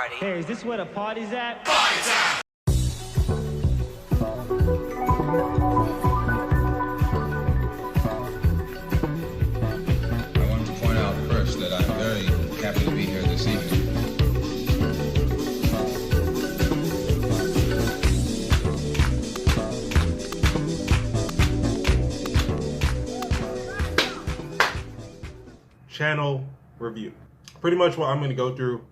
party. Hey, is this where the party's at? Party time! I want to point out first that I'm very happy to be here this evening. Channel review. Pretty much what I'm going to go through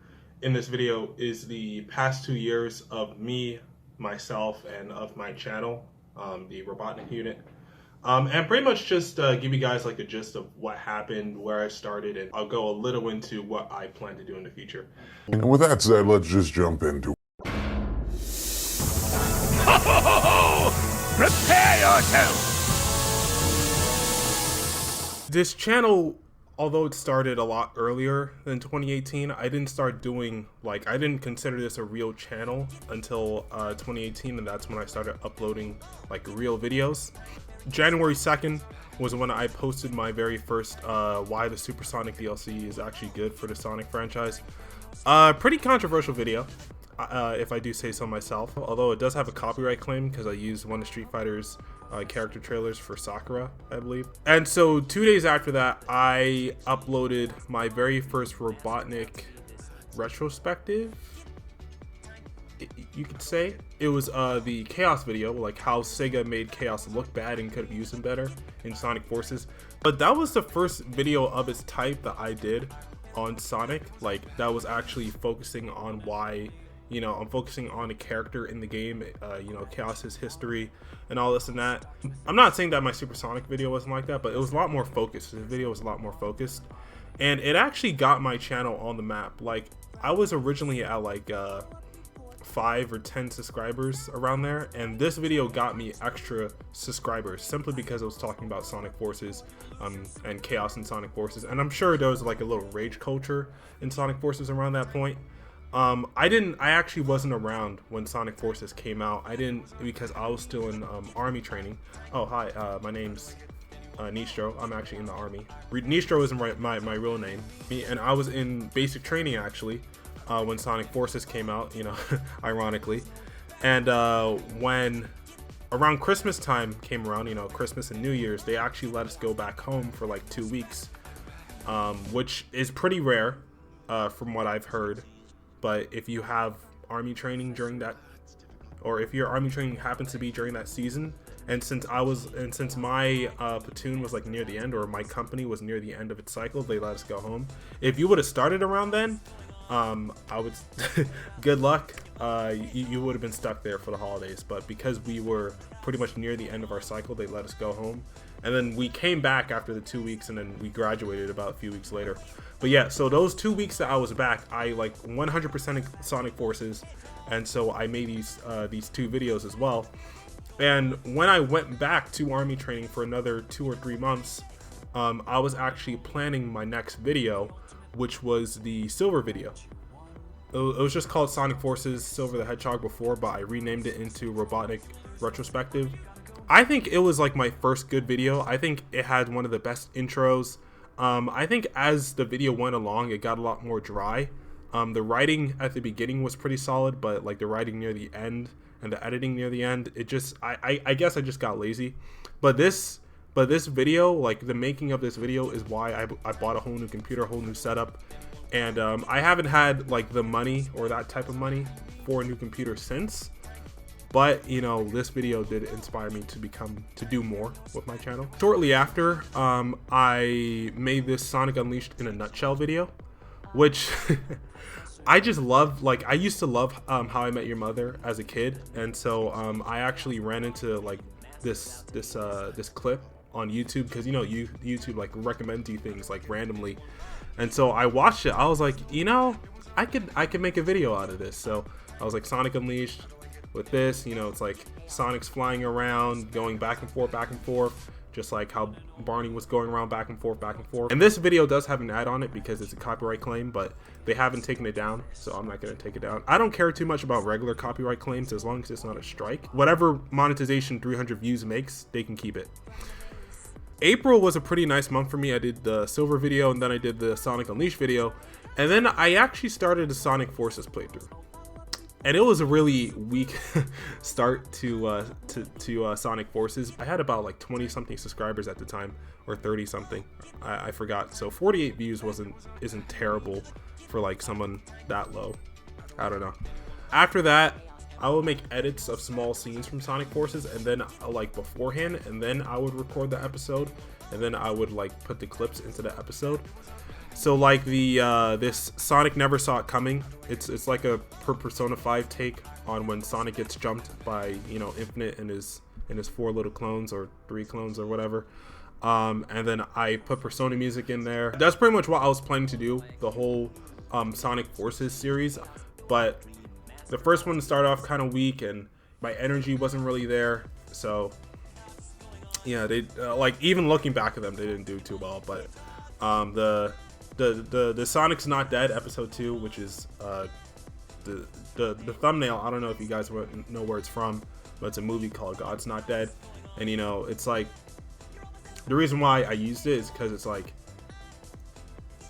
in this video is the past 2 years of me, myself, and of my channel, the Robotnik unit. And pretty much just give you guys like a gist of what happened, where I started, and I'll go a little into what I plan to do in the future. And with that said, let's just jump into it. Prepare yourself! This channel, although it started a lot earlier than 2018, I didn't start doing, like, I didn't consider this a real channel until 2018, and that's when I started uploading, like, real videos. January 2nd was when I posted my very first Why the Supersonic DLC is actually good for the Sonic franchise. Pretty controversial video, if I do say so myself, although it does have a copyright claim because I used one of Street Fighter's character trailers for Sakura, I believe. And so 2 days after that, I uploaded my very first Robotnik retrospective, you could say. It was the Chaos video, like how Sega made Chaos look bad and could have used him better in Sonic Forces. But that was the first video of its type that I did on Sonic, like that was actually focusing on why, you know, I'm focusing on a character in the game, you know, Chaos's history and all this and that. I'm not saying that my Supersonic video wasn't like that, but it was a lot more focused. The video was a lot more focused, and it actually got my channel on the map. Like, I was originally at like 5 or 10 subscribers around there, and this video got me extra subscribers simply because it was talking about Sonic Forces and Chaos in Sonic Forces. And I'm sure there was like a little rage culture in Sonic Forces around that point. I actually wasn't around when Sonic Forces came out. I didn't, because I was still in army training. Oh, hi, my name's Nistro. I'm actually in the army. Nistro isn't my real name. And I was in basic training actually when Sonic Forces came out, you know, ironically. And when around Christmas time came around, you know, Christmas and New Year's, they actually let us go back home for like 2 weeks, which is pretty rare from what I've heard. But if you have army training during that, or if your army training happens to be during that season, and since my platoon was like near the end, or my company was near the end of its cycle, they let us go home. If you would have started around then, I would, good luck. You would have been stuck there for the holidays. But because we were pretty much near the end of our cycle, they let us go home. And then we came back after the 2 weeks, and then we graduated about a few weeks later. But yeah, so those 2 weeks that I was back, I like 100% Sonic Forces, and so I made these 2 videos as well. And when I went back to army training for another 2 or 3 months, I was actually planning my next video, which was the Silver video. It was just called Sonic Forces Silver the Hedgehog before, but I renamed it into Robotnik Retrospective. I think it was like my first good video. I think it had one of the best intros. I think as the video went along, it got a lot more dry. The writing at the beginning was pretty solid, but like the writing near the end and the editing near the end, it just, I guess I just got lazy. But this video, like the making of this video, is why I bought a whole new computer, a whole new setup. And I haven't had like the money or that type of money for a new computer since. But, you know, this video did inspire me to do more with my channel. Shortly after, I made this Sonic Unleashed in a Nutshell video, which I just love. Like, I used to love How I Met Your Mother as a kid. And so I actually ran into like this clip on YouTube, because, you know, YouTube like recommends you things like randomly. And so I watched it. I was like, you know, I could make a video out of this. So I was like, Sonic Unleashed with this, you know, it's like Sonic's flying around, going back and forth, just like how Barney was going around back and forth. And this video does have an ad on it because it's a copyright claim, but they haven't taken it down, so I'm not going to take it down. I don't care too much about regular copyright claims as long as it's not a strike. Whatever monetization 300 views makes, they can keep it. April was a pretty nice month for me. I did the Silver video, and then I did the Sonic Unleashed video. And then I actually started a Sonic Forces playthrough, and it was a really weak start to Sonic Forces. I had about like 20 something subscribers at the time, or 30 something. I forgot. So 48 views isn't terrible for like someone that low. I don't know. After that, I would make edits of small scenes from Sonic Forces, and then like beforehand, and then I would record the episode, and then I would like put the clips into the episode. So like this Sonic Never Saw It Coming, it's like a per Persona 5 take on when Sonic gets jumped by, you know, Infinite and his 4 little clones or 3 clones or whatever. And then I put Persona music in there. That's pretty much what I was planning to do, the whole Sonic Forces series. But the first one started off kind of weak, and my energy wasn't really there. So yeah, they like, even looking back at them, they didn't do too well. But the Sonic's Not Dead episode 2, which is the thumbnail, I don't know if you guys know where it's from, but it's a movie called God's Not Dead. And you know, it's like, the reason why I used it is because it's like,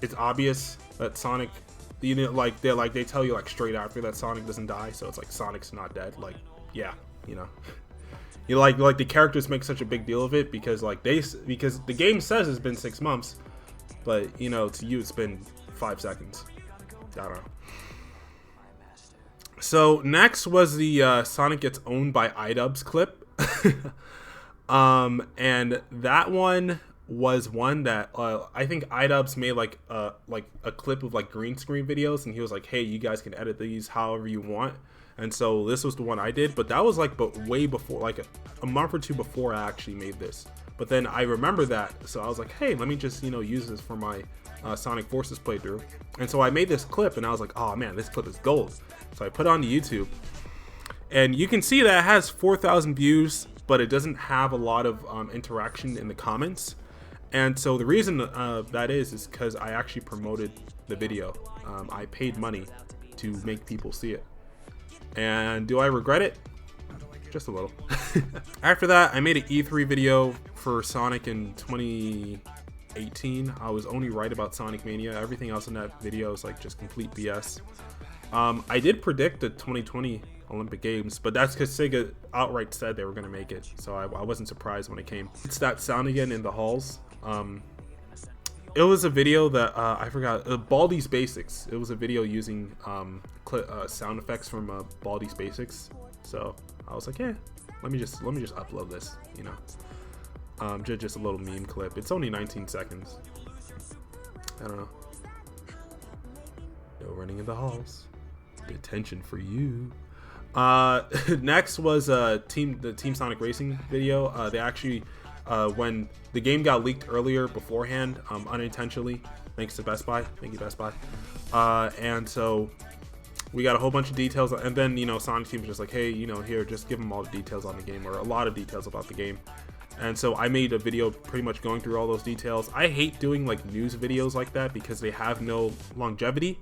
it's obvious that Sonic, you know, like they tell you like straight after that Sonic doesn't die, so it's like Sonic's not dead. Like, yeah, you know, you like the characters make such a big deal of it because because the game says it's been 6 months, but you know, to you it's been 5 seconds. I don't know. So next was the Sonic gets owned by iDubbbz clip. And that one was one that I think iDubbbz made like a clip of like green screen videos, and he was like, hey, you guys can edit these however you want. And so this was the one I did, but that was like way before, like a month or 2 before I actually made this. But then I remember that, so I was like, hey, let me just, you know, use this for my Sonic Forces playthrough. And so I made this clip, and I was like, oh man, this clip is gold. So I put it on YouTube, and you can see that it has 4,000 views, but it doesn't have a lot of interaction in the comments. And so the reason that is because I actually promoted the video. I paid money to make people see it. And do I regret it? Just a little. After that, I made an E3 video for Sonic in 2018. I was only right about Sonic Mania. Everything else in that video is like just complete BS. I did predict the 2020 Olympic Games, but that's because Sega outright said they were going to make it, so I wasn't surprised when it came. It's that sound again in the halls. It was a video that I forgot, Baldi's Basics. It was a video using sound effects from Baldi's Basics. So I was like, yeah, let me just upload this, you know. Just a little meme clip. It's only 19 seconds. I don't know. No running in the halls. Detention for you. Next was the Team Sonic Racing video. They actually, when the game got leaked earlier beforehand, unintentionally, thanks to Best Buy. Thank you, Best Buy. And so we got a whole bunch of details, and then, you know, Sonic Team was just like, hey, you know, here, just give them all the details on the game, or a lot of details about the game. And so I made a video pretty much going through all those details. I hate doing like news videos like that because they have no longevity.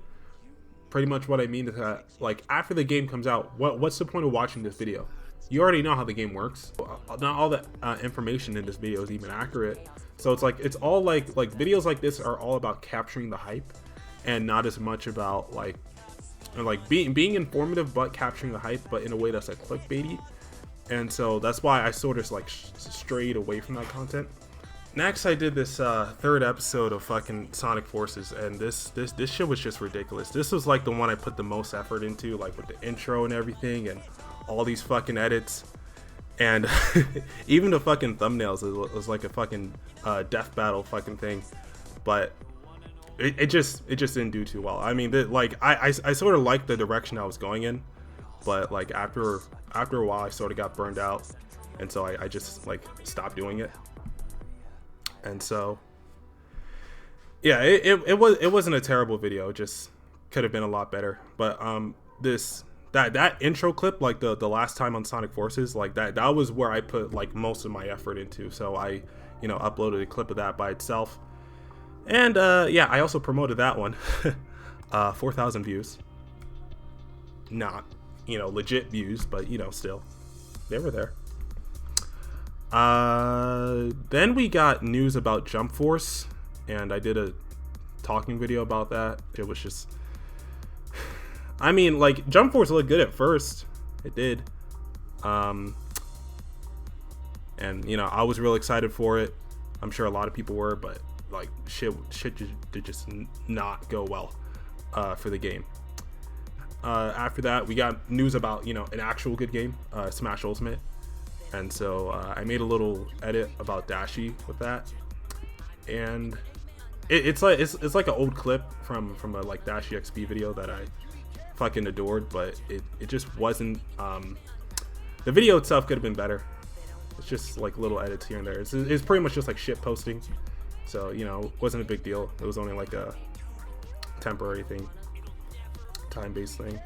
Pretty much what I mean is that, like, after the game comes out, what's the point of watching this video? You already know how the game works. Not all the information in this video is even accurate. So it's like, it's all like videos like this are all about capturing the hype, and not as much about like being informative but capturing the hype, but in a way that's like clickbaity. And so that's why I sort of like strayed away from that content. Next, I did this 3rd episode of fucking Sonic Forces, and this shit was just ridiculous. This was like the one I put the most effort into, like with the intro and everything, and all these fucking edits, and even the fucking thumbnails. It was like a fucking death battle fucking thing, but it just didn't do too well. I mean, I sort of liked the direction I was going in, but like after a while, I sort of got burned out, and so I just like stopped doing it. And so, yeah, it wasn't a terrible video. It just could have been a lot better. But that intro clip, like the last time on Sonic Forces, like that was where I put like most of my effort into. So I, you know, uploaded a clip of that by itself. And yeah, I also promoted that one. 4,000 views. Not, you know, legit views, but you know, still, they were there. Then we got news about Jump Force, and I did a talking video about that. It was just, I mean, like, Jump Force looked good at first. It did. And, you know, I was real excited for it. I'm sure a lot of people were, but, like, shit did just not go well for the game. After that, we got news about, you know, an actual good game, Smash Ultimate. And so I made a little edit about Dashi with that. And it's like an old clip from a like Dashi XP video that I fucking adored, but it just wasn't. The video itself could have been better. It's just like little edits here and there. It's pretty much just like shit posting, so you know, it wasn't a big deal. It was only like a temporary thing, time-based thing.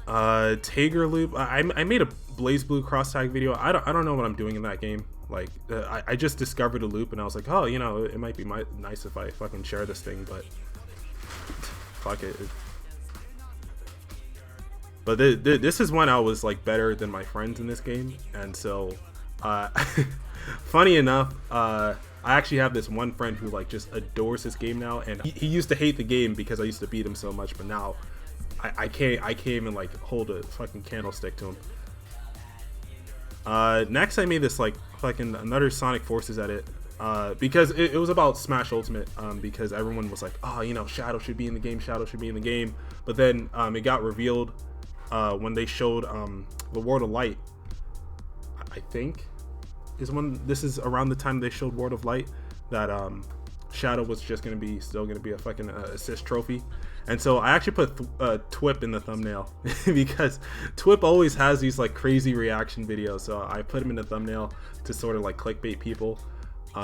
Tager loop. I made a Blaze Blue cross tag video. I don't know what I'm doing in that game. Like I just discovered a loop and I was like, oh, you know, it might be nice if I fucking share this thing, but fuck it. But this is when I was like better than my friends in this game, and so funny enough, I actually have this one friend who like just adores this game now, and he used to hate the game because I used to beat him so much, but now I can't even like hold a fucking candlestick to him. Next I made this like fucking another Sonic Forces edit, because it was about Smash Ultimate, because everyone was like, oh, you know, Shadow should be in the game, Shadow should be in the game, but then it got revealed when they showed the World of Light, I think is when, this is around the time they showed World of Light, that Shadow was just still gonna be a fucking assist trophy. And so I actually put Twip in the thumbnail because Twip always has these like crazy reaction videos, so I put him in the thumbnail to sort of like clickbait people,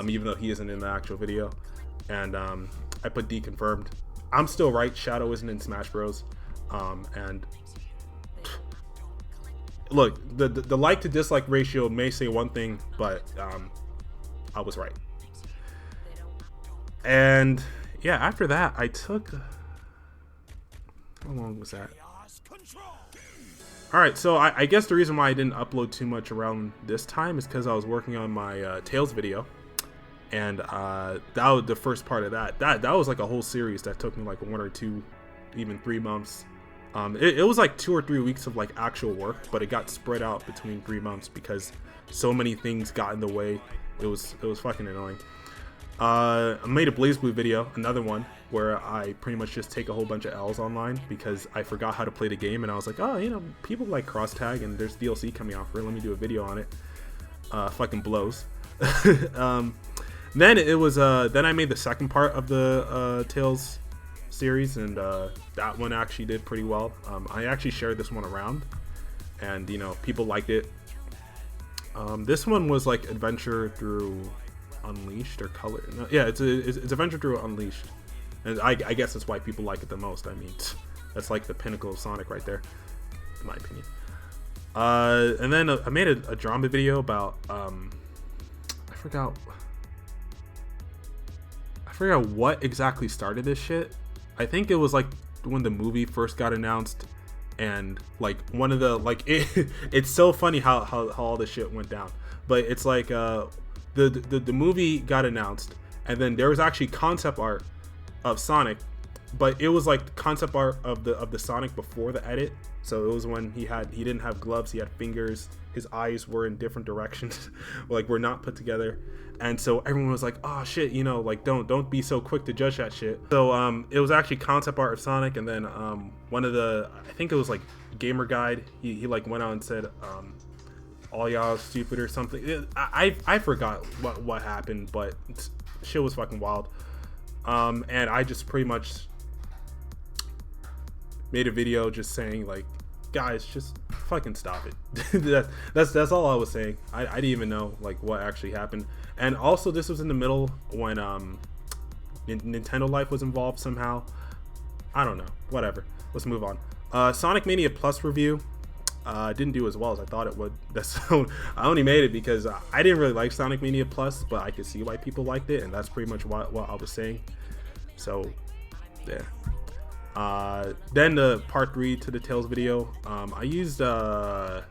even though he isn't in the actual video. And I put deconfirmed. I'm still right, Shadow isn't in Smash Bros. And look, the like to dislike ratio may say one thing, but I was right. And yeah, after that I took, how long was that? Alright, so I guess the reason why I didn't upload too much around this time is because I was working on my Tails video, and that was the first part of that was like a whole series that took me like 1 or 2, even 3 months. It was like 2 or 3 weeks of like actual work, but it got spread out between 3 months because so many things got in the way. It was fucking annoying. I made a Blaze Blue video, another one, where I pretty much just take a whole bunch of L's online because I forgot how to play the game, and I was like, oh, you know, people like cross tag and there's DLC coming out for it, let me do a video on it. Fucking blows. Then it was then I made the second part of the Tails series, and that one actually did pretty well. I actually shared this one around, and you know, people liked it. This one was like Adventure Through Unleashed or Color. No, yeah, it's Adventure Through Unleashed, and I guess that's why people like it the most. I mean, that's like the pinnacle of Sonic right there, in my opinion. And then I made a drama video about I forgot what exactly started this shit. I think it was like when the movie first got announced, and like one of the like it's so funny how all this shit went down. But it's like the movie got announced, and then there was actually concept art of Sonic, but it was like concept art of the Sonic before the edit. So it was when he didn't have gloves, he had fingers, his eyes were in different directions, like were not put together. And so everyone was like, oh shit, you know, like don't be so quick to judge that shit. So it was actually concept art of Sonic, and then one of the, I think it was like Gamer Guide, he like went out and said all y'all stupid or something. I forgot what happened, but shit was fucking wild. And I just pretty much made a video just saying like, guys, just fucking stop it. that's all I was saying. I didn't even know like what actually happened. And also this was in the middle when Nintendo Life was involved somehow. I don't know, whatever, let's move on. Sonic Mania Plus review didn't do as well as I thought it would. I only made it because I didn't really like Sonic Mania Plus, but I could see why people liked it, and that's pretty much what I was saying. So yeah. Then the part 3 to the Tails video, I used the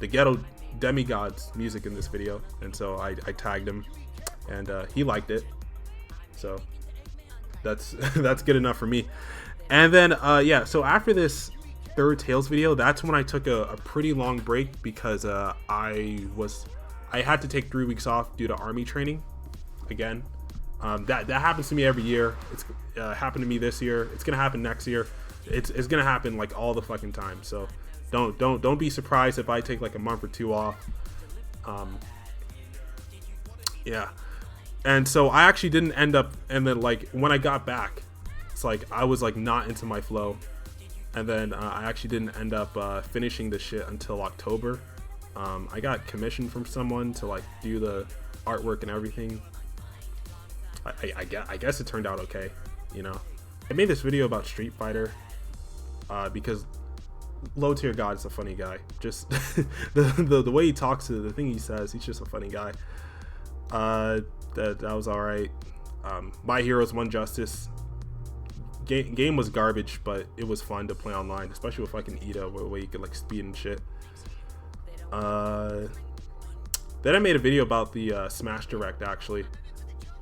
Ghetto Demigod's music in this video, and so I tagged him, and he liked it, so that's that's good enough for me. And then yeah, so after this third Tales video, that's when I took a pretty long break because I had to take 3 weeks off due to army training again. That happens to me every year. It's happened to me this year. It's gonna happen next year. It's gonna happen like all the fucking time. So don't be surprised if I take like a month or 2 off. Yeah, and so I actually didn't end up. And then like when I got back, it's like I was like not into my flow. And then I actually didn't end up finishing the shit until October. I got commissioned from someone to like do the artwork and everything. I guess it turned out okay, you know. I made this video about Street Fighter because Low Tier God is a funny guy. Just the way he talks, to the thing he says, he's just a funny guy. That was all right. My Heroes Won Justice. Game was garbage, but it was fun to play online, especially with fucking Ida, where you could like speed and shit. Then I made a video about the Smash Direct, actually.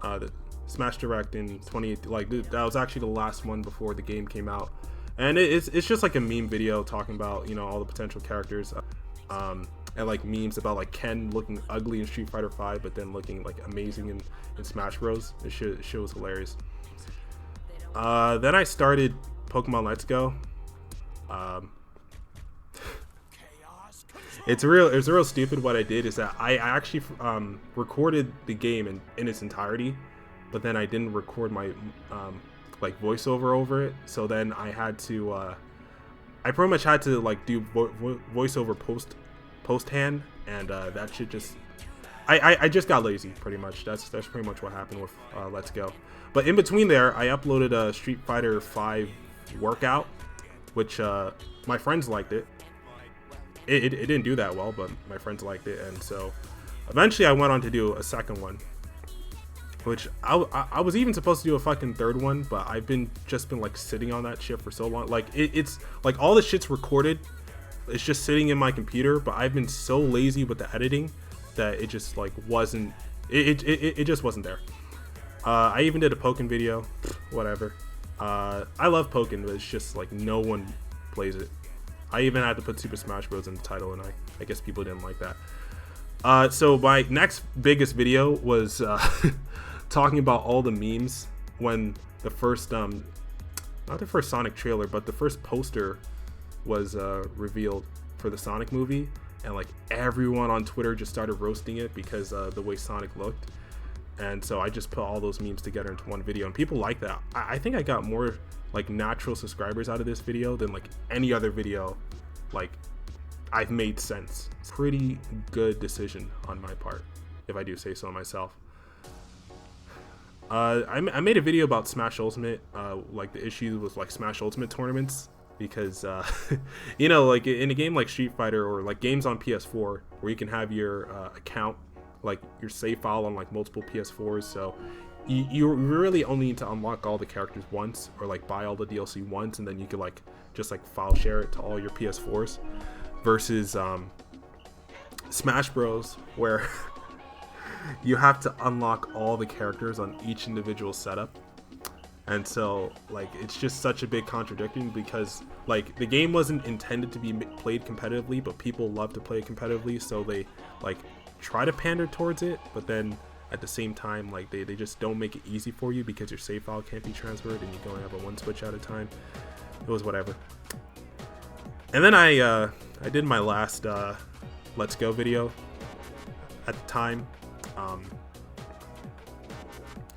The Smash Direct in 2018, like that was actually the last one before the game came out, and it's just like a meme video talking about, you know, all the potential characters, and like memes about like Ken looking ugly in Street Fighter 5, but then looking like amazing in Smash Bros. It shit was hilarious. Then I started Pokemon Let's Go. It's real stupid. What I did is that I actually recorded the game in its entirety, but then I didn't record my like voiceover over it. So then I had to I pretty much had to like do voiceover post hand, and that shit just I just got lazy pretty much. That's pretty much what happened with Let's Go. But in between there, I uploaded a Street Fighter 5 workout, which my friends liked it. It didn't do that well, but my friends liked it, and so eventually I went on to do a second one, which I was even supposed to do a fucking third one, but I've just been like sitting on that shit for so long. Like it's like all the shit's recorded, it's just sitting in my computer, but I've been so lazy with the editing that it just like wasn't it just wasn't there. I even did a Pokken video, whatever. I love Pokken, but it's just like no one plays it. I even had to put Super Smash Bros. In the title, and I guess people didn't like that. So my next biggest video was talking about all the memes when the first, not the first Sonic trailer, but the first poster was revealed for the Sonic movie, and like everyone on Twitter just started roasting it because the way Sonic looked. And so I just put all those memes together into one video, and people like that. I think I got more like natural subscribers out of this video than like any other video like I've made since. Pretty good decision on my part, if I do say so myself. I made a video about Smash Ultimate, like the issue with like Smash Ultimate tournaments, because you know, like in a game like Street Fighter or like games on PS4 where you can have your account, like your save file on like multiple PS4s, so you really only need to unlock all the characters once, or like buy all the DLC once, and then you could like just like file share it to all your PS4s, versus Smash Bros, where you have to unlock all the characters on each individual setup. And so like it's just such a big contradiction, because like the game wasn't intended to be played competitively, but people love to play it competitively, so they like try to pander towards it, but then at the same time like they just don't make it easy for you because your save file can't be transferred and you can only have a one switch at a time. It was whatever. And then I did my last Let's Go video at the time.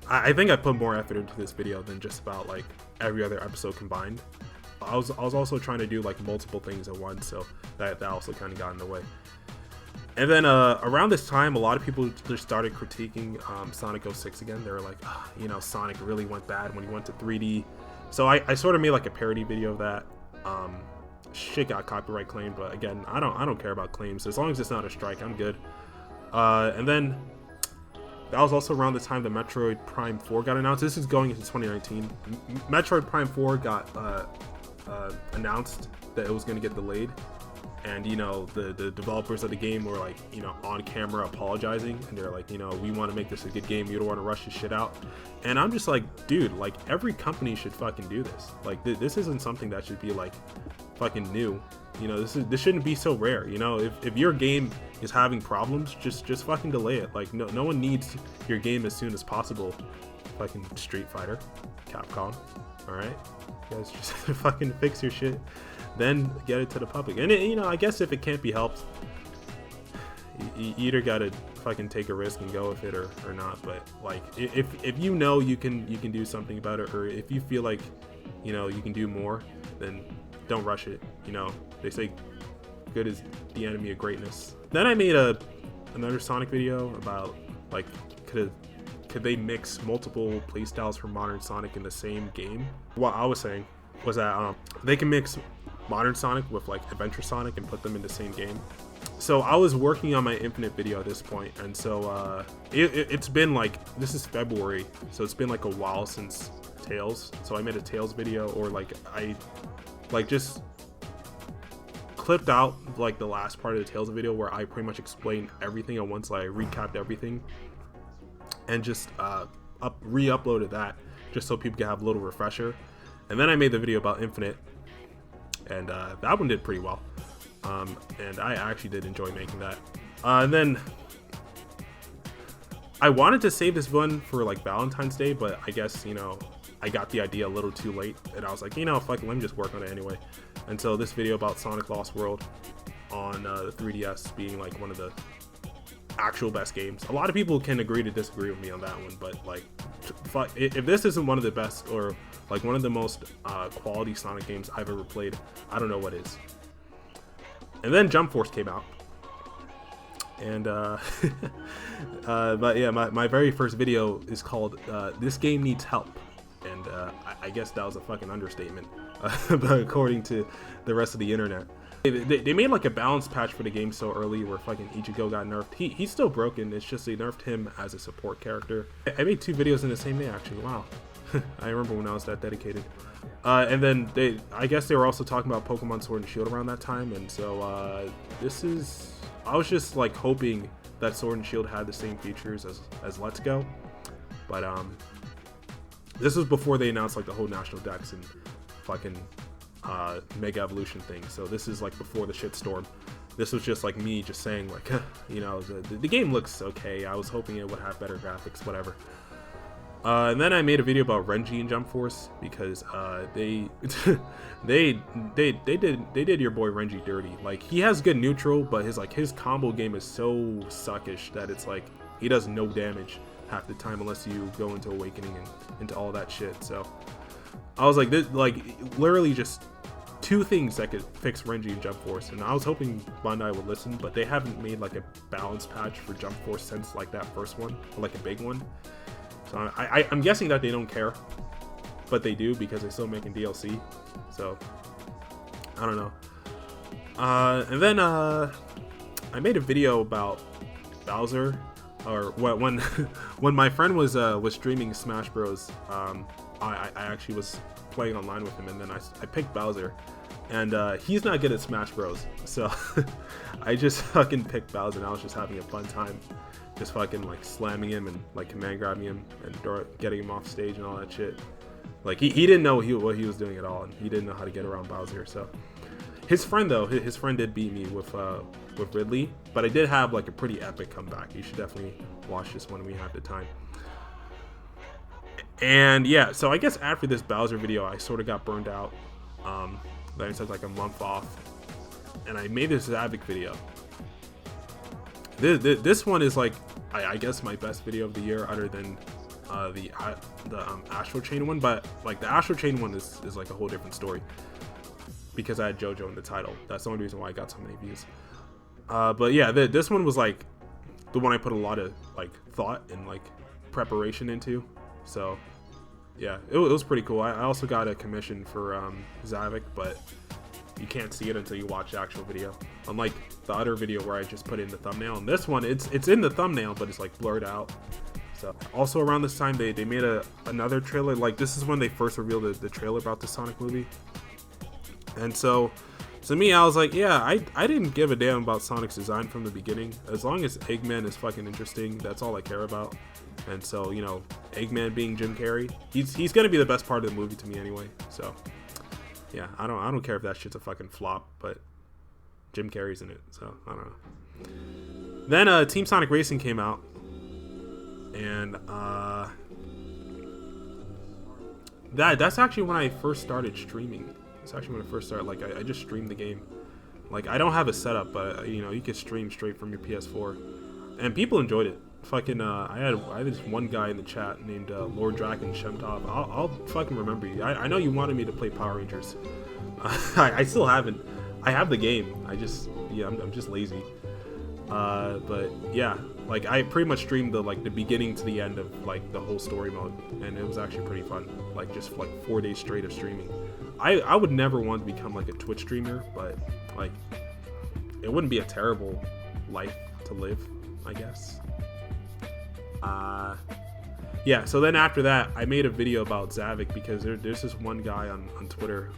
I think I put more effort into this video than just about like every other episode combined. I was also trying to do like multiple things at once, so that also kind of got in the way. And then around this time, a lot of people just started critiquing Sonic 06 again. They were like, oh, you know, Sonic really went bad when he went to 3D. So I sort of made like a parody video of that. Shit got copyright claimed, but again, I don't care about claims. As long as it's not a strike, I'm good. And then that was also around the time that Metroid Prime 4 got announced. This is going into 2019. Metroid Prime 4 got announced that it was going to get delayed. and you know the developers of the game were like, you know, on camera apologizing, and they're like, you know, we want to make this a good game, you don't want to rush this shit out. And I'm just like, dude, like every company should fucking do this. Like this isn't something that should be like fucking new. You know, this shouldn't be so rare. You know, if your game is having problems, just fucking delay it. Like no one needs your game as soon as possible. Fucking Street Fighter, Capcom, all right, you guys just fucking fix your shit, then get it to the public. And you know, I guess if it can't be helped, you either gotta fucking take a risk and go with it or not. But like if you know you can do something about it, or if you feel like, you know, you can do more, then don't rush it. You know, they say good is the enemy of greatness. Then I made another Sonic video about like could they mix multiple playstyles for modern Sonic in the same game. What I was saying was that they can mix modern Sonic with like Adventure Sonic and put them in the same game. So I was working on my Infinite video at this point, and so it's been like, this is February, so it's been like a while since Tails. So I made a Tails video, or like I like just clipped out like the last part of the Tails video where I pretty much explained everything at once. Like I recapped everything and just re-uploaded that just so people can have a little refresher. And then I made the video about Infinite, and that one did pretty well. And I actually did enjoy making that. And then I wanted to save this one for like Valentine's Day, but I guess, you know, I got the idea a little too late, and I was like, you know, fuck it, let me just work on it anyway. And so this video about Sonic Lost World on the 3DS being like one of the actual best games. A lot of people can agree to disagree with me on that one, but like, if this isn't one of the best or like one of the most quality Sonic games I've ever played, I don't know what is. And then Jump Force came out, and but yeah, my very first video is called "This Game Needs Help," and I guess that was a fucking understatement, but according to the rest of the internet. They made like a balance patch for the game so early where fucking Ichigo got nerfed. He's still broken, it's just they nerfed him as a support character. I made 2 videos in the same day actually, wow. I remember when I was that dedicated. And then I guess they were also talking about Pokemon Sword and Shield around that time, and so I was just like hoping that Sword and Shield had the same features as Let's Go, but this was before they announced like the whole National Dex and fucking Mega Evolution thing. So this is like before the shitstorm. This was just like me just saying like, you know, the game looks okay. I was hoping it would have better graphics, whatever. And then I made a video about Renji and Jump Force because they did your boy Renji dirty. Like he has good neutral, but his combo game is so suckish that it's like he does no damage half the time unless you go into Awakening and into all that shit. So I was like, this, like literally just 2 things that could fix Renji and Jump Force, and I was hoping Bandai would listen, but they haven't made like a balance patch for Jump Force since like that first one, or like a big one. So I'm guessing that they don't care, but they do because they're still making DLC. So I don't know. And then I made a video about Bowser, or when when my friend was streaming Smash Bros. I actually was playing online with him, and then I picked Bowser, and he's not good at Smash Bros. So I just fucking picked Bowser, and I was just having a fun time, just fucking like slamming him and like command grabbing him and getting him off stage and all that shit. Like he didn't know what he was doing at all, and he didn't know how to get around Bowser. So his friend did beat me with Ridley, but I did have like a pretty epic comeback. You should definitely watch this when we have the time. And yeah, so I guess after this Bowser video, I sort of got burned out. Then I took like a month off, and I made this Zavik video. This one is like, I guess my best video of the year, other than the Astral Chain one. But like the Astral Chain one is like a whole different story because I had JoJo in the title. That's the only reason why I got so many views. But yeah, this one was like the one I put a lot of like thought and like preparation into. So yeah, it was pretty cool. I also got a commission for Zavik, but you can't see it until you watch the actual video. Unlike the other video where I just put in the thumbnail, and this one it's in the thumbnail, but it's like blurred out. So also around this time they made another trailer. Like this is when they first revealed the trailer about the Sonic movie, and so to me, I was like, yeah, I didn't give a damn about Sonic's design from the beginning. As long as Eggman is fucking interesting, that's all I care about. And so, you know, Eggman being Jim Carrey, he's gonna be the best part of the movie to me anyway. So, yeah, I don't care if that shit's a fucking flop, but Jim Carrey's in it, so I don't know. Then Team Sonic Racing came out, and that's actually when I first started streaming. It's actually when I first started. Like I just streamed the game. Like I don't have a setup, but you know you could stream straight from your PS4, and people enjoyed it. Fucking I had this one guy in the chat named Lord Draken Shemtov. I'll fucking remember you. I know you wanted me to play Power Rangers. I still haven't. I have the game. I'm just lazy. But yeah, like I pretty much streamed the beginning to the end of like the whole story mode, and it was actually pretty fun. Like just like 4 days straight of streaming. I would never want to become like a Twitch streamer, but like it wouldn't be a terrible life to live, I guess. Yeah, so then after that, I made a video about Zavik because there's this one guy on Twitter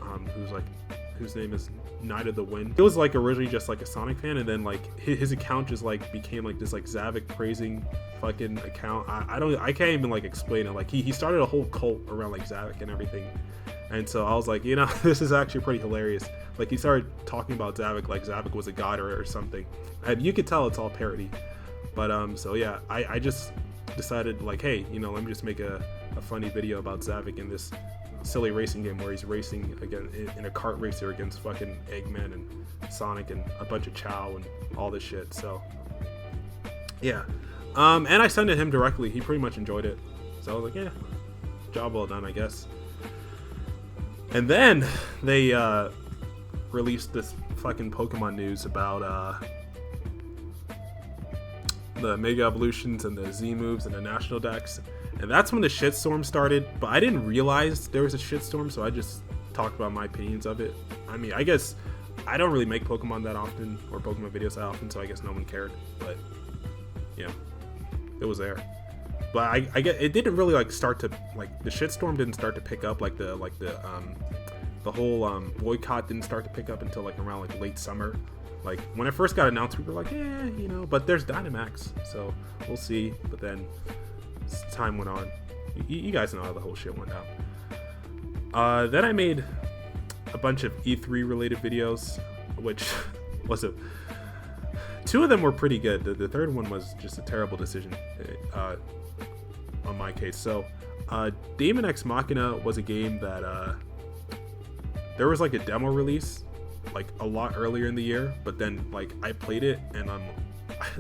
whose name is Night of the Wind. He was like originally just like a Sonic fan, and then like his account just like became like this like Zavik praising fucking account. I can't even like explain it. Like he started a whole cult around like Zavik and everything. And so I was like, you know, this is actually pretty hilarious. Like he started talking about Zavik like Zavik was a god or something. And you could tell it's all parody. But so yeah, I just decided like, hey, you know, let me just make a funny video about Zavik in this silly racing game where he's racing again in a kart racer against fucking Eggman and Sonic and a bunch of Chow and all this shit. So yeah, and I sent it to him directly. He pretty much enjoyed it. So I was like, yeah, job well done, I guess. And then they released this fucking Pokemon news about the Mega Evolutions and the Z moves and the National Dex. And that's when the shitstorm started, but I didn't realize there was a shitstorm, so I just talked about my opinions of it. I mean, I guess I don't really make Pokemon that often, or Pokemon videos that often, so I guess no one cared, but yeah, it was there. But I get it didn't really like start to like the shitstorm didn't start to pick up like the whole boycott didn't start to pick up until like around like late summer. Like when it first got announced, we were like, yeah, you know, but there's Dynamax, so we'll see. But then as time went on, you guys know how the whole shit went down. Then I made a bunch of E3 related videos, which was two of them were pretty good. The third one was just a terrible decision on my case. So Daemon X Machina was a game that there was like a demo release like a lot earlier in the year, but then like I played it and I'm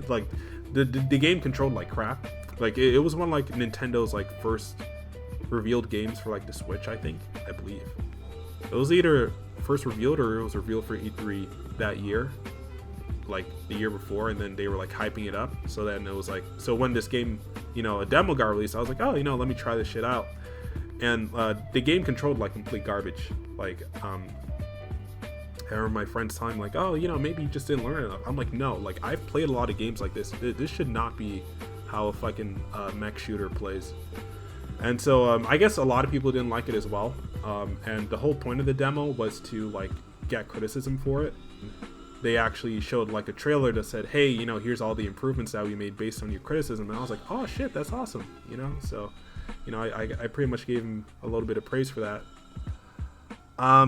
like the game controlled like crap. Like it was one of like Nintendo's like first revealed games for like the Switch, I believe. It was either first revealed or it was revealed for E3 that year, like the year before, and then they were like hyping it up. So then it was like, so when this game, you know, a demo got released, I was like, oh, you know, let me try this shit out. And the game controlled like complete garbage. Like I remember my friends telling me like, oh, you know, maybe you just didn't learn enough. I'm like, no, like I've played a lot of games like this. This should not be how a fucking mech shooter plays. And so I guess a lot of people didn't like it as well. And the whole point of the demo was to like get criticism for it. They actually showed like a trailer that said, hey, you know, here's all the improvements that we made based on your criticism. And I was like, oh shit, that's awesome, you know. So, you know, I pretty much gave him a little bit of praise for that.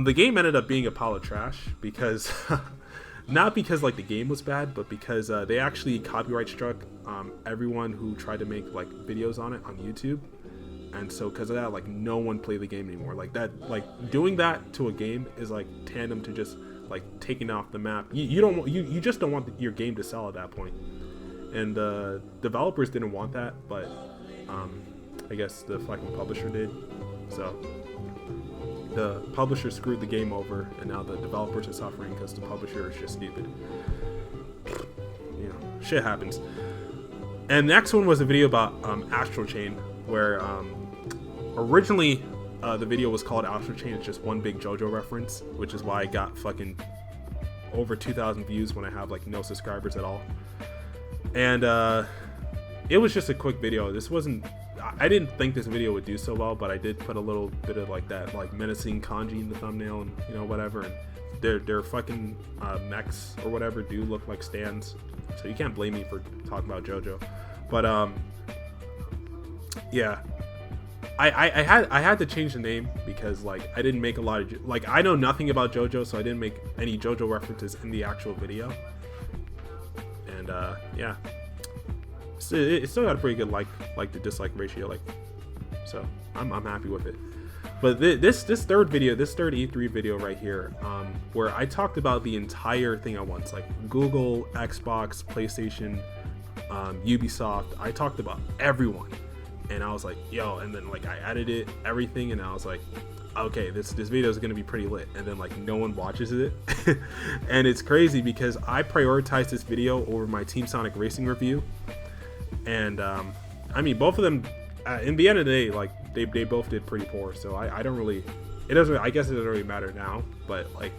The game ended up being a pile of trash because not because like the game was bad, but because they actually copyright struck everyone who tried to make like videos on it on YouTube. And so because of that, like no one played the game anymore. Like that, like doing that to a game is like tandem to just like taking off the map. You just don't want your game to sell at that point. And developers didn't want that, but I guess the fucking publisher did. So the publisher screwed the game over, and now the developers are suffering because the publisher is just stupid. You know, shit happens. And next one was a video about Astral Chain, where originally the video was called Astral Chain. It's just one big JoJo reference, which is why I got fucking over 2,000 views when I have like no subscribers at all. And it was just a quick video. This wasn't. I didn't think this video would do so well, but I did put a little bit of like that like menacing kanji in the thumbnail and you know whatever. And their fucking mechs or whatever do look like stands, so you can't blame me for talking about JoJo. But yeah, I had to change the name because like I didn't make a lot of like I know nothing about JoJo, so I didn't make any JoJo references in the actual video. And yeah, it still got a pretty good like to dislike ratio, like, so I'm happy with it. But this third E3 video right here, where I talked about the entire thing at once, like Google, Xbox, PlayStation, Ubisoft. I talked about everyone, and I was like, yo, and then like I edited everything, and I was like, okay, this video is gonna be pretty lit. And then like no one watches it, and it's crazy because I prioritized this video over my Team Sonic Racing review, and I mean both of them. In the end of the day, like they both did pretty poor, so I don't really, I guess it doesn't really matter now, but like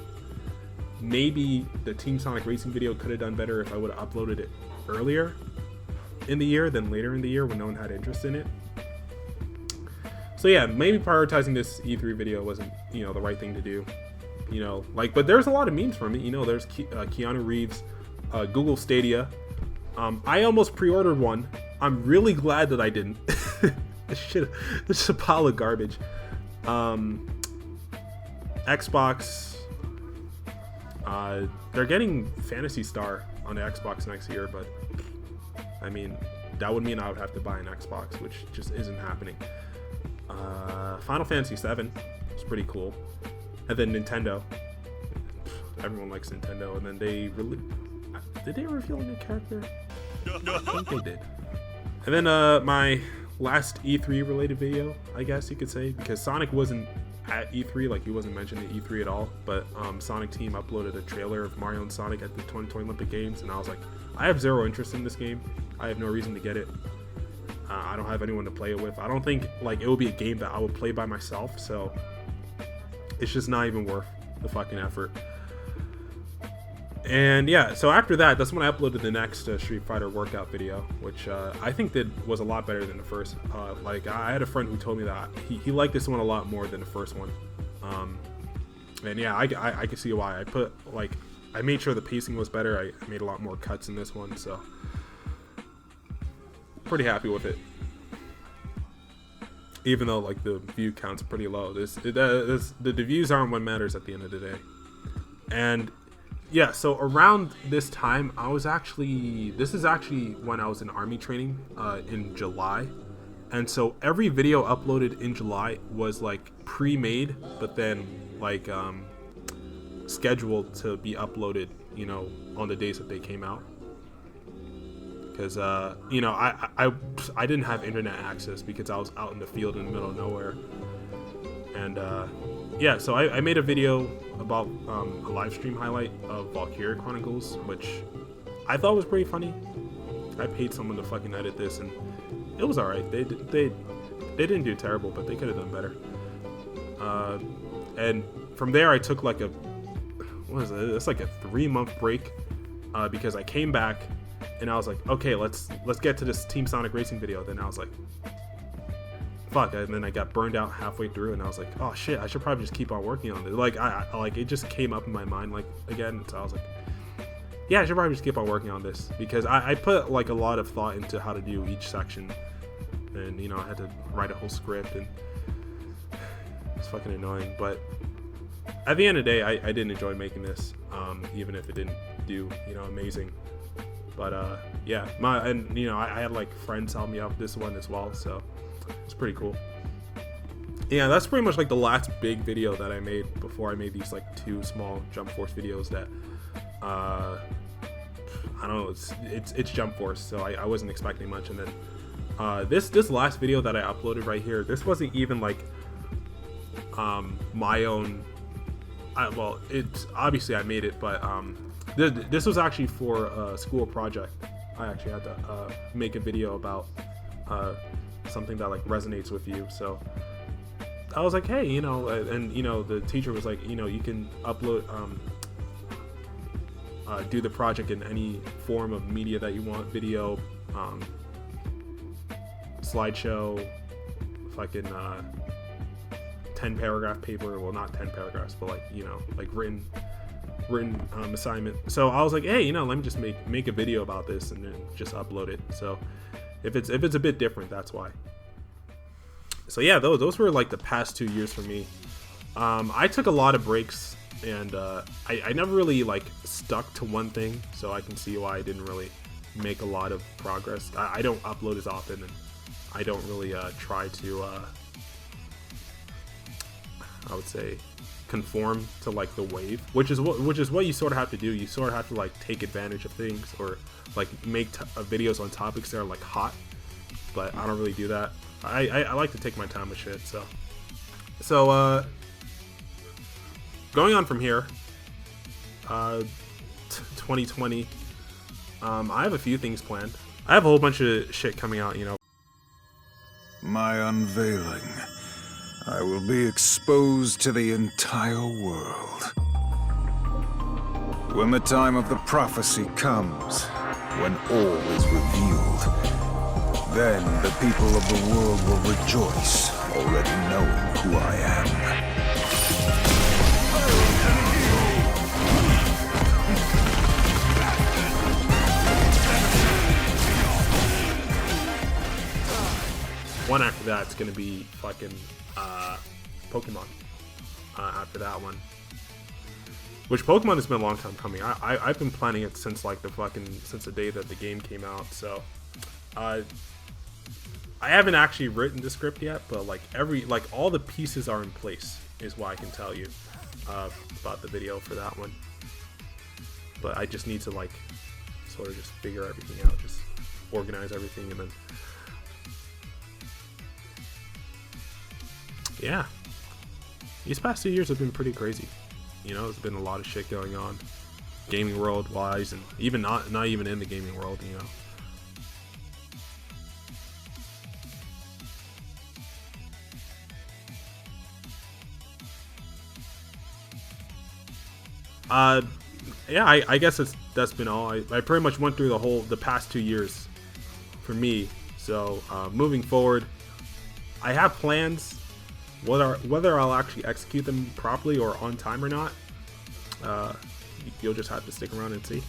maybe the Team Sonic Racing video could have done better if I would have uploaded it earlier in the year than later in the year when no one had interest in it. So yeah, maybe prioritizing this E3 video wasn't, you know, the right thing to do, you know, like, but there's a lot of memes from it, you know, there's Keanu Reeves, Google Stadia. I almost pre-ordered one. I'm really glad that I didn't. This is a pile of garbage. Xbox, they're getting Phantasy Star on the Xbox next year, but I mean, that would mean I would have to buy an Xbox, which just isn't happening. Final Fantasy 7 is pretty cool. And then Nintendo. Everyone likes Nintendo. And then did they reveal a new character? I think they did. And then my last E3 related video, I guess you could say, because Sonic wasn't at E3, like he wasn't mentioned at E3 at all, but Sonic Team uploaded a trailer of Mario and Sonic at the 2020 Olympic Games, and I was like, I have zero interest in this game. I have no reason to get it. I don't have anyone to play it with. I don't think like it would be a game that I would play by myself, so it's just not even worth the fucking effort. And yeah, so after that, that's when I uploaded the next Street Fighter workout video, which I think was a lot better than the first. Like I had a friend who told me that he liked this one a lot more than the first one. And yeah, I can see why. I made sure the pacing was better. I made a lot more cuts in this one, so pretty happy with it. Even though like the view count's pretty low, the views aren't what matters at the end of the day. And yeah, so around this time, this is actually when I was in army training in July. And so every video uploaded in July was like pre-made, but then like scheduled to be uploaded, you know, on the days that they came out. Because, you know, I didn't have internet access because I was out in the field in the middle of nowhere. And yeah, so I made a video about a live stream highlight of Valkyria Chronicles, which I thought was pretty funny. I paid someone to fucking edit this, and it was alright. They didn't do terrible, but they could have done better. And from there, I took like it's like a 3-month break because I came back and I was like, okay, let's get to this Team Sonic Racing video. Then I was like, fuck, and then I got burned out halfway through, and I was like, oh shit, I should probably just keep on working on this. Like I like it just came up in my mind like again, so I was like, yeah, I should probably just keep on working on this because I put like a lot of thought into how to do each section, and you know I had to write a whole script, and it's fucking annoying. But at the end of the day, I did enjoy making this, even if it didn't do, you know, amazing. But yeah, and you know I had like friends help me out with this one as well, so it's pretty cool. Yeah, that's pretty much like the last big video that I made before I made these like 2 small Jump Force videos that I don't know, it's Jump Force, so I wasn't expecting much. And then this last video that I uploaded right here, this wasn't even like my own. Well, it's obviously I made it, but this was actually for a school project. I actually had to make a video about something that like resonates with you. So I was like, hey, you know, and you know the teacher was like, you know, you can upload do the project in any form of media that you want, video, slideshow, fucking 10 paragraph paper. Well, not 10 paragraphs, but like, you know, like written assignment. So I was like, hey, you know, let me just make a video about this and then just upload it. So if it's a bit different, that's why. So yeah, those were like the past 2 years for me. I took a lot of breaks, and I never really like stuck to one thing, so I can see why I didn't really make a lot of progress. I don't upload as often, and I don't really try to I would say conform to like the wave, which is what you sort of have to do. You sort of have to like take advantage of things, or like make videos on topics that are like hot, but I don't really do that. I like to take my time with shit. So going on from here, 2020, I have a few things planned. I have a whole bunch of shit coming out, you know. My unveiling. I will be exposed to the entire world. When the time of the prophecy comes, when all is revealed, then the people of the world will rejoice, already knowing who I am. One after that, it's gonna be fucking Pokemon. After that one, which Pokemon has been a long time coming. I've been planning it since like since the day that the game came out. So I haven't actually written the script yet, but like all the pieces are in place is what I can tell you about the video for that one. But I just need to like sort of just figure everything out, just organize everything, and then yeah, these past 2 years have been pretty crazy. You know, there's been a lot of shit going on, gaming world wise, and even not even in the gaming world. You know. Yeah, I guess that's been all. I pretty much went through the past 2 years for me. So moving forward, I have plans. Whether I'll actually execute them properly or on time or not, you'll just have to stick around and see.